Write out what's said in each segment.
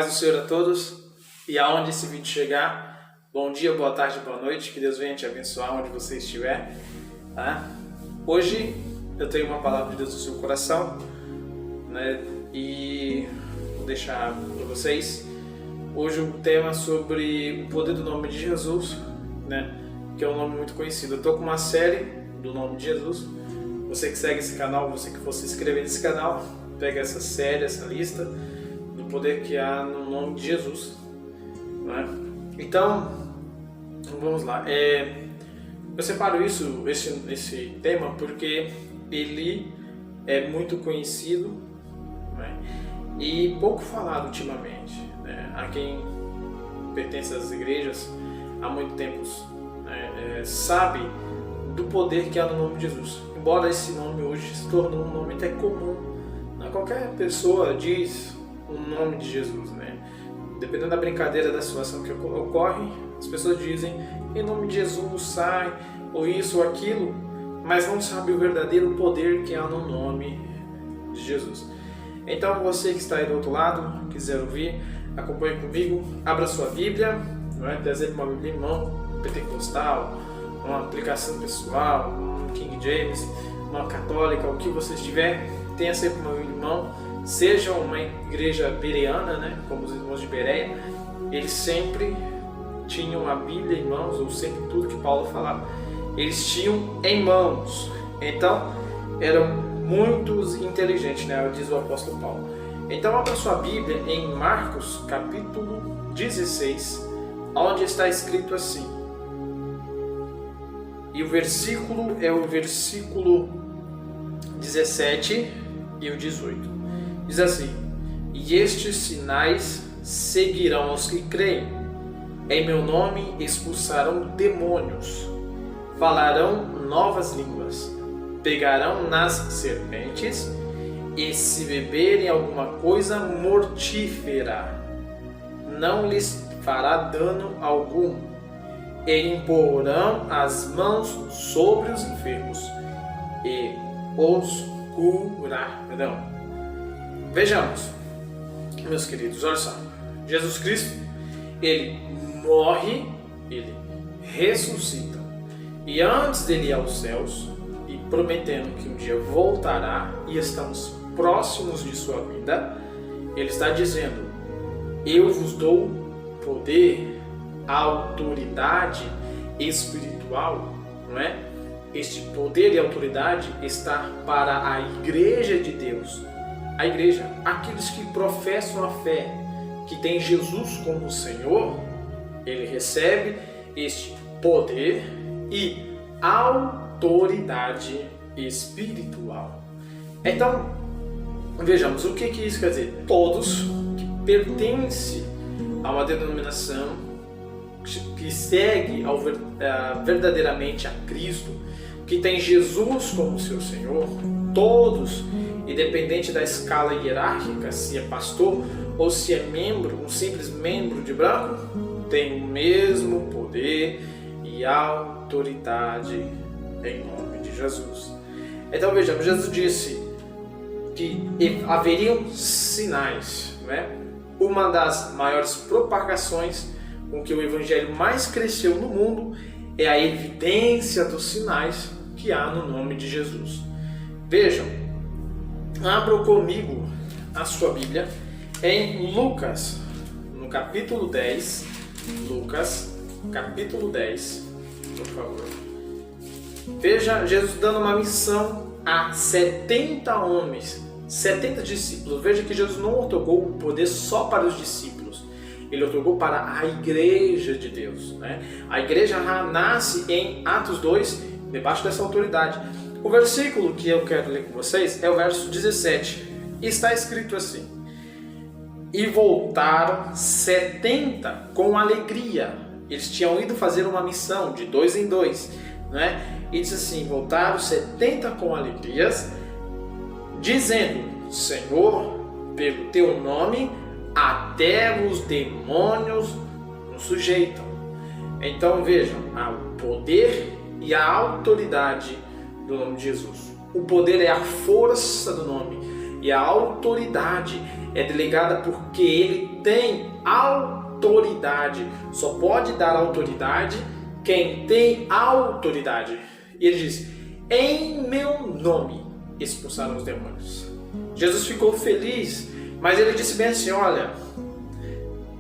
paz do Senhor a todos e aonde esse vídeo chegar, bom dia, boa tarde, boa noite, que Deus venha te abençoar onde você estiver, tá? Hoje eu tenho uma palavra de Deus no seu coração, né? E vou deixar para vocês hoje um tema sobre o poder do nome de Jesus, né? Que é um nome muito conhecido. Eu estou com uma série do nome de Jesus. Você que segue esse canal, você que for se inscrever nesse canal, pega essa série, essa lista do poder que há no nome de Jesus, né? Então, vamos lá. Eu separo esse tema porque ele é muito conhecido, né? E pouco falado ultimamente, né? Há quem pertence às igrejas há muito tempo, né? Sabe do poder que há no nome de Jesus. Embora esse nome hoje se tornou um nome até comum, né? Qualquer pessoa diz o nome de Jesus, né? Dependendo da brincadeira, da situação que ocorre, as pessoas dizem em nome de Jesus sai, ou isso ou aquilo, mas não sabe o verdadeiro poder que há no nome de Jesus. Então você que está aí do outro lado, quiser ouvir, acompanhe comigo, abra sua Bíblia, né? Trazer uma Bíblia em mão, pentecostal, uma aplicação pessoal, um King James, uma católica, o que você estiver, tenha sempre uma Bíblia em mão, seja uma igreja bereana, né? Como os irmãos de Bereia, eles sempre tinham a Bíblia em mãos, ou sempre tudo que Paulo falava, eles tinham em mãos. Então, eram muito inteligentes, né? Diz o apóstolo Paulo. Então, abra sua Bíblia em Marcos, capítulo 16, onde está escrito assim. E o versículo é o versículo 17 e o 18. Diz assim: E estes sinais seguirão os que creem. Em meu nome expulsarão demônios, falarão novas línguas, pegarão nas serpentes, e se beberem alguma coisa mortífera, não lhes fará dano algum. E imporão as mãos sobre os enfermos e os curarão. Vejamos, meus queridos, olha só. Jesus Cristo, ele morre, ele ressuscita. E antes dele ir aos céus, e prometendo que um dia voltará, e estamos próximos de sua vinda, ele está dizendo: eu vos dou poder, autoridade espiritual, não é? Este poder e autoridade está para a igreja de Deus. A igreja, aqueles que professam a fé, que tem Jesus como Senhor, ele recebe este poder e autoridade espiritual. Então, vejamos o que isso quer dizer. Todos que pertencem a uma denominação que segue verdadeiramente a Cristo, que tem Jesus como seu Senhor, todos, independente da escala hierárquica, se é pastor ou se é membro, um simples membro de branco, tem o mesmo poder e autoridade em nome de Jesus. Então vejamos, Jesus disse que haveriam sinais, né? Uma das maiores propagações com que o evangelho mais cresceu no mundo é a evidência dos sinais que há no nome de Jesus. Vejam, abram comigo a sua Bíblia em Lucas, no capítulo 10. Lucas, capítulo 10, por favor. Veja Jesus dando uma missão a 70 homens, 70 discípulos. Veja que Jesus não otorgou o poder só para os discípulos. Ele otorgou para a igreja de Deus, né? A igreja nasce em Atos 2, debaixo dessa autoridade. O versículo que eu quero ler com vocês é o verso 17. Está escrito assim: E voltaram 70 com alegria. Eles tinham ido fazer uma missão de 2 em 2, né? E diz assim: voltaram 70 com alegrias, dizendo: Senhor, pelo teu nome, até os demônios nos sujeitam. Então vejam, há o poder e a autoridade do nome de Jesus. O poder é a força do nome e a autoridade é delegada porque ele tem autoridade. Só pode dar autoridade quem tem autoridade. E ele diz: em meu nome expulsaram os demônios. Jesus ficou feliz, mas ele disse bem assim: olha,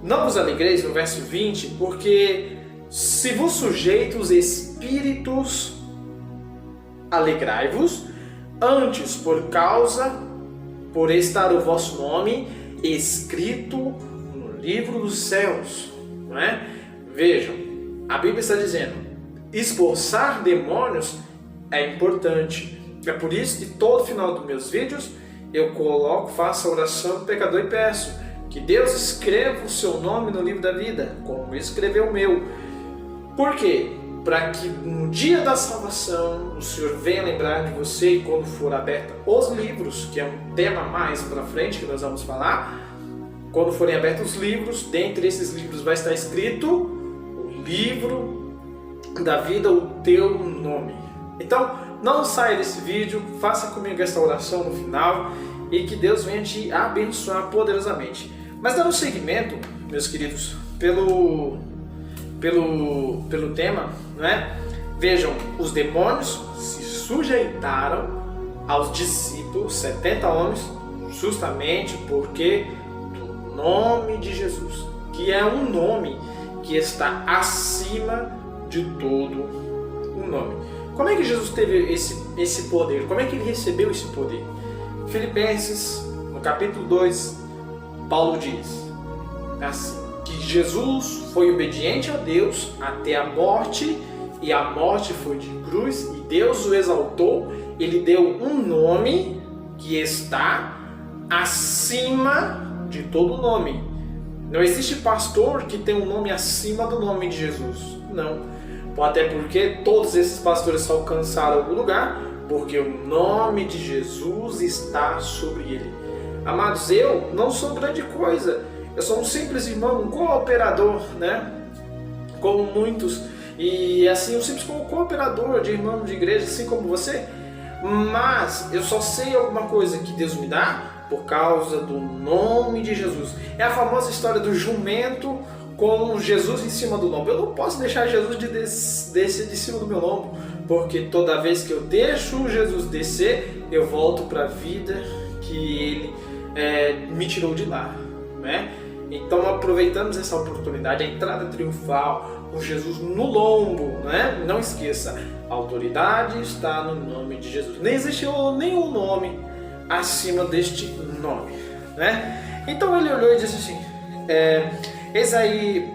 não vos alegreis, no verso 20, porque se vos sujeito os espíritos, alegrai-vos, antes por estar o vosso nome escrito no livro dos céus. Não é? Vejam, a Bíblia está dizendo, expulsar demônios é importante. É por isso que todo final dos meus vídeos eu faço a oração do pecador e peço que Deus escreva o seu nome no livro da vida, como escreveu o meu. Por quê? Para que no dia da salvação o Senhor venha lembrar de você, e quando for aberto os livros, que é um tema mais para frente que nós vamos falar, quando forem abertos os livros, dentre esses livros vai estar escrito o livro da vida, o teu nome. Então, não saia desse vídeo, faça comigo essa oração no final e que Deus venha te abençoar poderosamente. Mas dando seguimento, meus queridos, pelo tema, né? Vejam, os demônios se sujeitaram aos discípulos, 70 homens, justamente porque do nome de Jesus, que é um nome que está acima de todo o nome. Como é que Jesus teve esse poder? Como é que ele recebeu esse poder? Filipenses, no capítulo 2, Paulo diz assim, que Jesus foi obediente a Deus até a morte, e a morte foi de cruz, e Deus o exaltou, ele deu um nome que está acima de todo nome. Não existe pastor que tem um nome acima do nome de Jesus, não. Até porque todos esses pastores só alcançaram algum lugar, porque o nome de Jesus está sobre ele. Amados, eu não sou grande coisa, eu sou um simples irmão, um cooperador, né? Como muitos, e assim, um simples cooperador de irmão de igreja, assim como você. Mas eu só sei alguma coisa que Deus me dá por causa do nome de Jesus. É a famosa história do jumento com Jesus em cima do lombo. Eu não posso deixar Jesus descer de cima do meu lombo, porque toda vez que eu deixo Jesus descer, eu volto para a vida que Ele me tirou de lá, né? Então aproveitamos essa oportunidade, a entrada triunfal com Jesus no lombo, né? Não esqueça, a autoridade está no nome de Jesus. Nem existiu nenhum nome acima deste nome, né? Então ele olhou e disse assim, eis aí,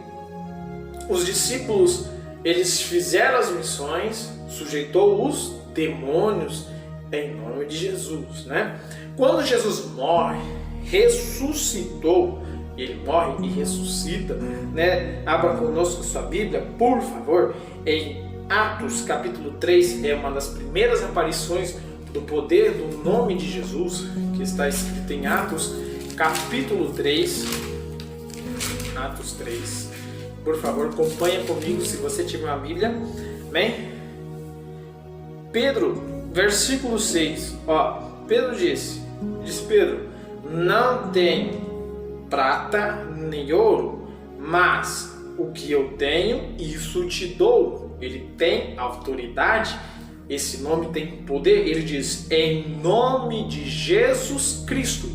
os discípulos, eles fizeram as missões, sujeitou os demônios em nome de Jesus, né? Quando Jesus morre, ressuscitou, ele morre e ressuscita, né? Abra conosco sua Bíblia, por favor, em Atos capítulo 3, é uma das primeiras aparições do poder do nome de Jesus, que está escrito em Atos capítulo 3, Atos 3, por favor, acompanha comigo se você tiver uma Bíblia, amém? Pedro, versículo 6, Pedro disse Pedro, não tem prata nem ouro, mas o que eu tenho, isso te dou. Ele tem autoridade, esse nome tem poder. Ele diz, em nome de Jesus Cristo,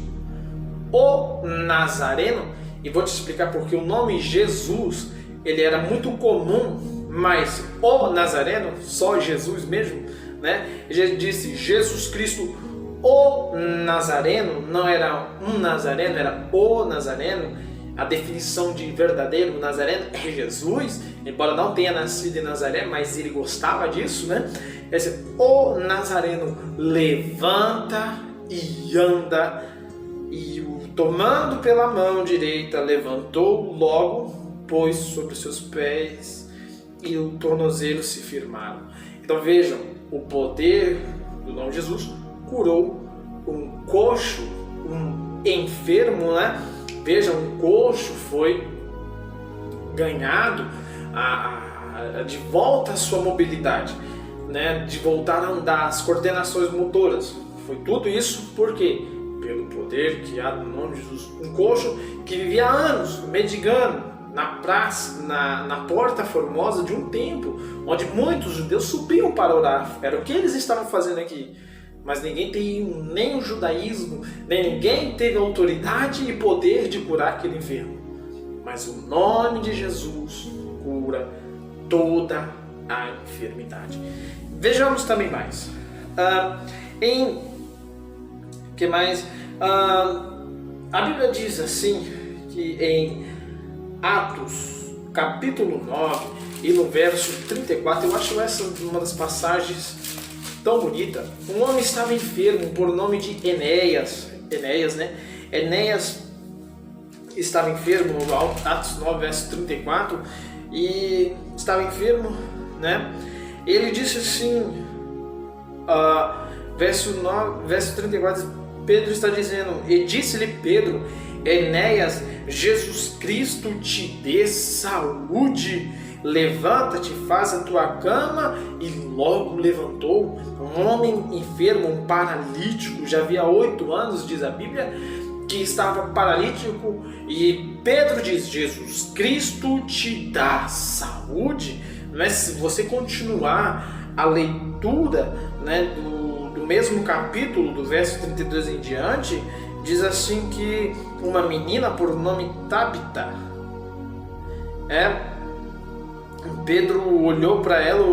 o Nazareno. E vou te explicar porque o nome Jesus, ele era muito comum, mas o Nazareno, só Jesus mesmo, né? Ele disse Jesus Cristo, o Nazareno, não era um Nazareno, era o Nazareno. A definição de verdadeiro Nazareno é Jesus, embora não tenha nascido em Nazaré, mas ele gostava disso, né? Esse, o Nazareno levanta e anda, e tomando pela mão direita, levantou logo, pôs sobre os seus pés e o tornozelo se firmaram. Então vejam, o poder do nome de Jesus curou um coxo, um enfermo, né? Vejam, um coxo foi ganhado de volta à sua mobilidade, né? De voltar a andar, as coordenações motoras. Foi tudo isso por quê? pelo poder que há no nome de Jesus. Um coxo que vivia anos mendigando na praça, na porta formosa de um templo, onde muitos judeus subiam para orar. Era o que eles estavam fazendo aqui. Mas ninguém tem, nem o judaísmo, nem ninguém teve autoridade e poder de curar aquele enfermo. Mas o nome de Jesus cura toda a enfermidade. Vejamos também mais. Que mais? A Bíblia diz assim, que em Atos, capítulo 9, e no verso 34, eu acho essa uma das passagens tão bonita. Um homem estava enfermo por nome de Enéas, né? Enéas estava enfermo, Atos 9, verso 34, e estava enfermo, né? Ele disse assim, verso 34, Pedro está dizendo, e disse-lhe Pedro, Enéas, Jesus Cristo te dê saúde, levanta-te, faz a tua cama, e logo levantou. Um homem enfermo, um paralítico, já havia 8 anos, diz a Bíblia, que estava paralítico, e Pedro diz, Jesus Cristo te dá saúde. Mas se você continuar a leitura, né, do mesmo capítulo, do verso 32 em diante, diz assim que uma menina por nome Tabita, Pedro olhou para ela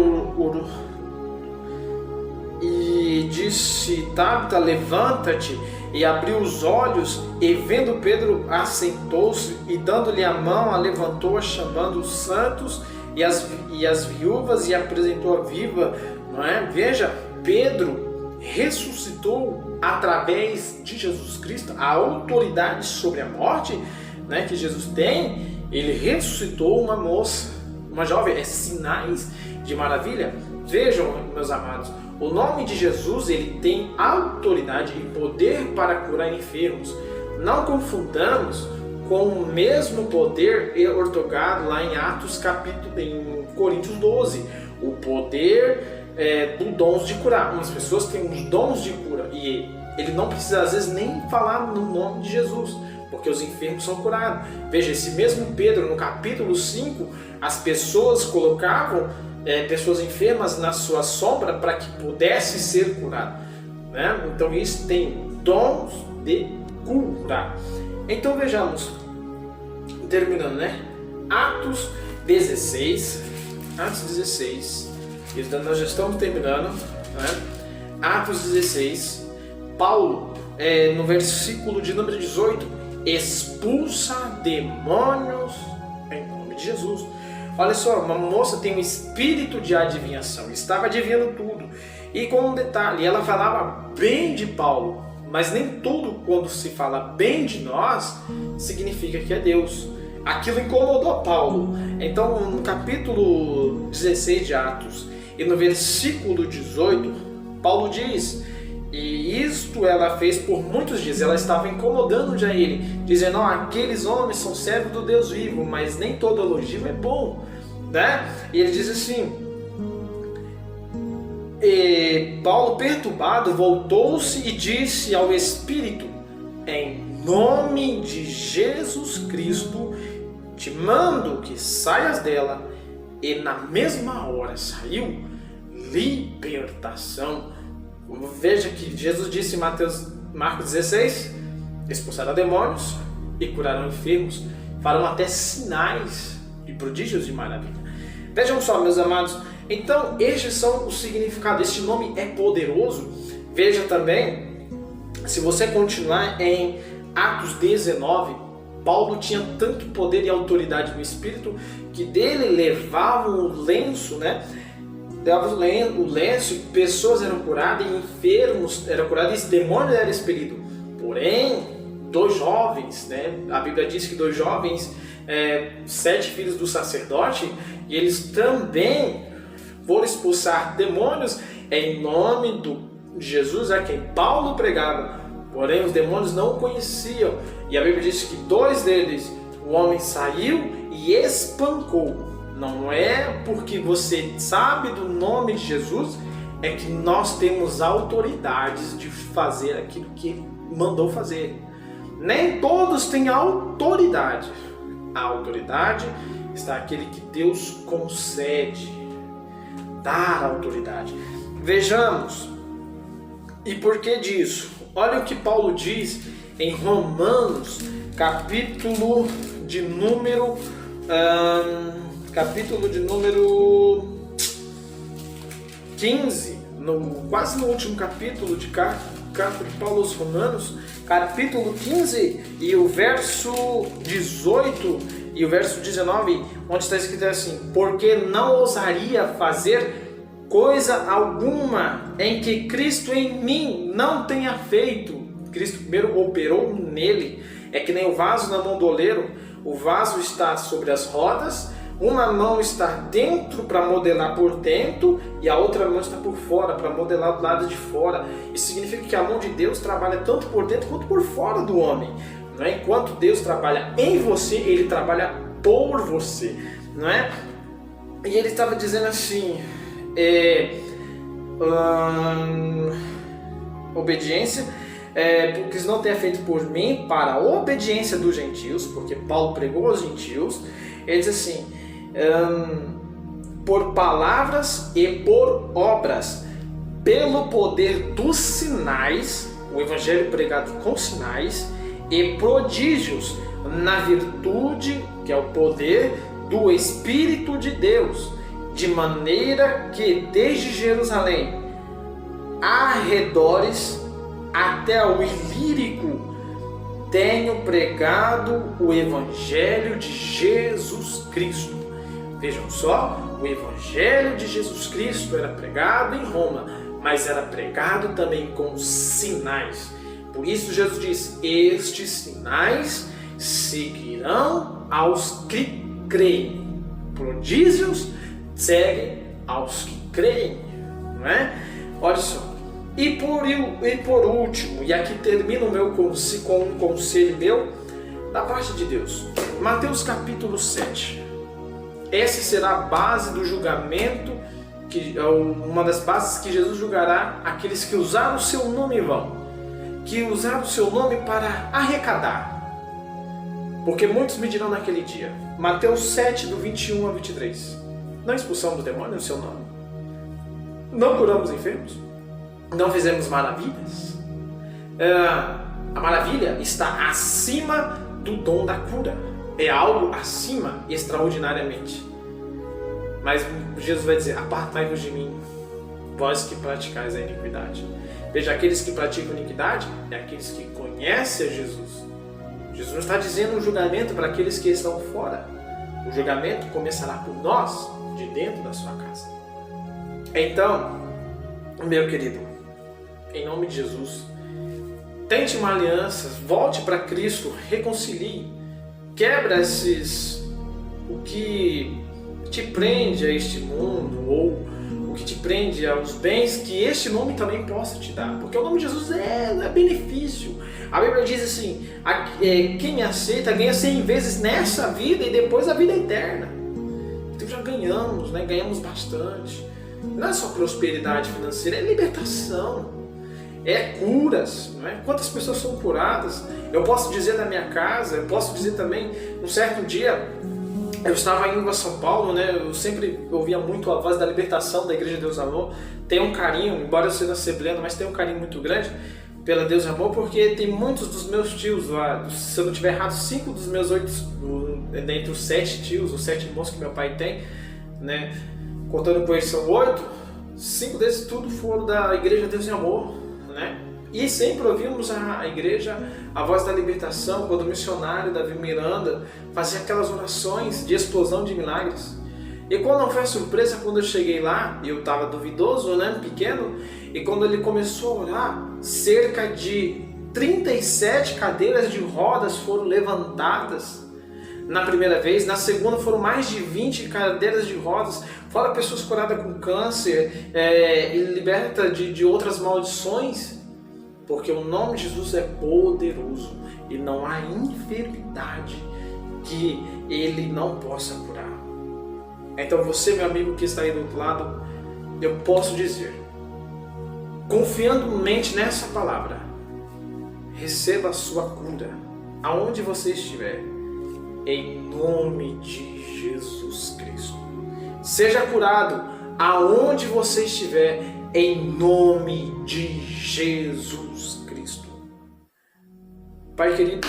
e disse, Tabita, levanta-te, e abriu os olhos, e vendo Pedro, assentou-se, e dando-lhe a mão, a levantou, chamando os santos e as viúvas, e apresentou-a viva. Não é? Veja, Pedro ressuscitou através de Jesus Cristo, a autoridade sobre a morte, né, que Jesus tem. Ele ressuscitou uma moça, uma jovem, sinais de maravilha. Vejam, meus amados, o nome de Jesus, ele tem autoridade e poder para curar enfermos. Não confundamos com o mesmo poder ortogado lá em Atos capítulo, em Coríntios 12, o poder do dons de curar. Umas pessoas têm os dons de cura e ele não precisa às vezes nem falar no nome de Jesus, porque os enfermos são curados. Veja, esse mesmo Pedro no capítulo 5, as pessoas colocavam pessoas enfermas na sua sombra para que pudesse ser curado, né? Então isso tem dons de cura. Então vejamos, terminando, né? Atos 16, nós já estamos terminando, né? Atos 16, Paulo, no versículo de número 18, expulsa demônios em nome de Jesus. Olha só, uma moça tem um espírito de adivinhação, estava adivinhando tudo. E com um detalhe, ela falava bem de Paulo, mas nem tudo quando se fala bem de nós significa que é Deus. Aquilo incomodou Paulo. Então, no capítulo 16 de Atos e no versículo 18, Paulo diz, e isto ela fez por muitos dias, ela estava incomodando já ele, dizendo, aqueles homens são servos do Deus vivo, mas nem todo elogio é bom, né? E ele diz assim, Paulo, perturbado, voltou-se e disse ao Espírito, em nome de Jesus Cristo, te mando que saias dela. E na mesma hora saiu. Libertação. Veja que Jesus disse em Marcos 16, expulsarão demônios e curarão enfermos, farão até sinais e prodígios de maravilha. Vejam só, meus amados, então estes são os significados. Este nome é poderoso. Veja também, se você continuar em Atos 19, Paulo tinha tanto poder e autoridade no Espírito que dele levavam o lenço, né? Levavam o lenço e pessoas eram curadas e enfermos eram curados e demônios eram expelidos. Porém, 2 jovens, né? A Bíblia diz que 2 jovens, 7 filhos do sacerdote, e eles também foram expulsar demônios em nome de Jesus, a quem Paulo pregava. Porém, os demônios não o conheciam. E a Bíblia diz que 2 deles, o homem saiu e espancou. Não é porque você sabe do nome de Jesus, é que nós temos autoridades de fazer aquilo que ele mandou fazer. Nem todos têm autoridade. A autoridade está aquele que Deus concede, dar autoridade. Vejamos. E por que disso? Olha o que Paulo diz em Romanos, capítulo de número 15, quase no último capítulo de carta de Paulo aos Romanos, capítulo 15 e o verso 18 e o verso 19, onde está escrito assim: porque não ousaria fazer coisa alguma em que Cristo em mim não tenha feito. Cristo primeiro operou nele. É que nem o vaso na mão do oleiro. O vaso está sobre as rodas, uma mão está dentro para modelar por dentro e a outra mão está por fora para modelar do lado de fora. Isso significa que a mão de Deus trabalha tanto por dentro quanto por fora do homem. Não é? Enquanto Deus trabalha em você, Ele trabalha por você. Não é? E Ele estava dizendo assim... obediência, porque eles não tenha feito por mim para a obediência dos gentios, porque Paulo pregou aos gentios. Ele diz assim: por palavras e por obras, pelo poder dos sinais, o evangelho pregado com sinais e prodígios, na virtude, que é o poder do Espírito de Deus, de maneira que desde Jerusalém arredores até o Ilírico tenho pregado o Evangelho de Jesus Cristo. Vejam só, o Evangelho de Jesus Cristo era pregado em Roma, mas era pregado também com sinais. Por isso Jesus diz: estes sinais seguirão aos que creem. Prodígios seguem aos que creem, não é? Olha só. E por último, e aqui termina o meu com um conselho meu da parte de Deus. Mateus capítulo 7. Essa será a base do julgamento, uma das bases que Jesus julgará aqueles que usaram o seu nome em vão, que usaram o seu nome para arrecadar. Porque muitos me dirão naquele dia. Mateus 7, do 21 a 23. Não expulsamos o demônio no seu nome? Não curamos enfermos? Não fizemos maravilhas? A maravilha está acima do dom da cura. É algo acima, extraordinariamente. Mas Jesus vai dizer: apartai-vos de mim, vós que praticais a iniquidade. Veja, aqueles que praticam iniquidade é aqueles que conhecem a Jesus. Jesus não está dizendo um julgamento para aqueles que estão fora. O julgamento começará por nós, de dentro da sua casa. Então, meu querido, em nome de Jesus, tente uma aliança, volte para Cristo, reconcilie, quebra o que te prende a este mundo, ou o que te prende aos bens que este nome também possa te dar, porque o nome de Jesus é benefício. A Bíblia diz assim: quem me aceita ganha 100 vezes nessa vida e depois a vida eterna. Então já ganhamos, né? Ganhamos bastante. Não é só prosperidade financeira, é libertação, é curas, não é? Quantas pessoas são curadas? Eu posso dizer da minha casa, eu posso dizer também, um certo dia, eu estava indo a São Paulo, né? Eu sempre ouvia muito a voz da libertação da Igreja Deus Amor. Tenho um carinho, embora eu seja assembleano, mas tenho um carinho muito grande pela Deus Amor, porque tem muitos dos meus tios lá, se eu não estiver errado, 5 dos meus 8, dentre os 7 tios, os 7 irmãos que meu pai tem, né? Contando com eles são 8, 5 desses tudo foram da Igreja Deus Amor, né? E sempre ouvimos a igreja, a voz da libertação, quando o missionário Davi Miranda fazia aquelas orações de explosão de milagres. E quando não foi a surpresa, quando eu cheguei lá, eu estava duvidoso, né, pequeno, e quando ele começou a orar, cerca de 37 cadeiras de rodas foram levantadas na primeira vez. Na segunda foram mais de 20 cadeiras de rodas, fora pessoas curadas com câncer, e libertas de outras maldições. Porque o nome de Jesus é poderoso e não há enfermidade que Ele não possa curar. Então você, meu amigo que está aí do outro lado, eu posso dizer, confiando mente nessa palavra, receba a sua cura, aonde você estiver, em nome de Jesus Cristo. Seja curado, aonde você estiver, em nome de Jesus Cristo. Pai querido,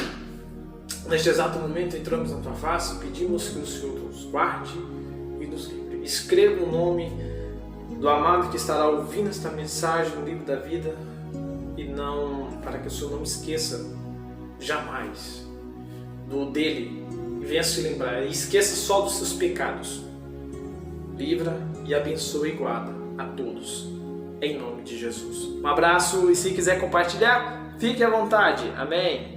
neste exato momento entramos na tua face, pedimos que o Senhor nos guarde e nos livre. Escreva o nome do amado que estará ouvindo esta mensagem no livro da vida, e não, para que o Senhor não esqueça jamais dele, e venha se lembrar, e esqueça só dos seus pecados. Livra e abençoa e guarda a todos, em nome de Jesus. Um abraço, e se quiser compartilhar, fique à vontade. Amém.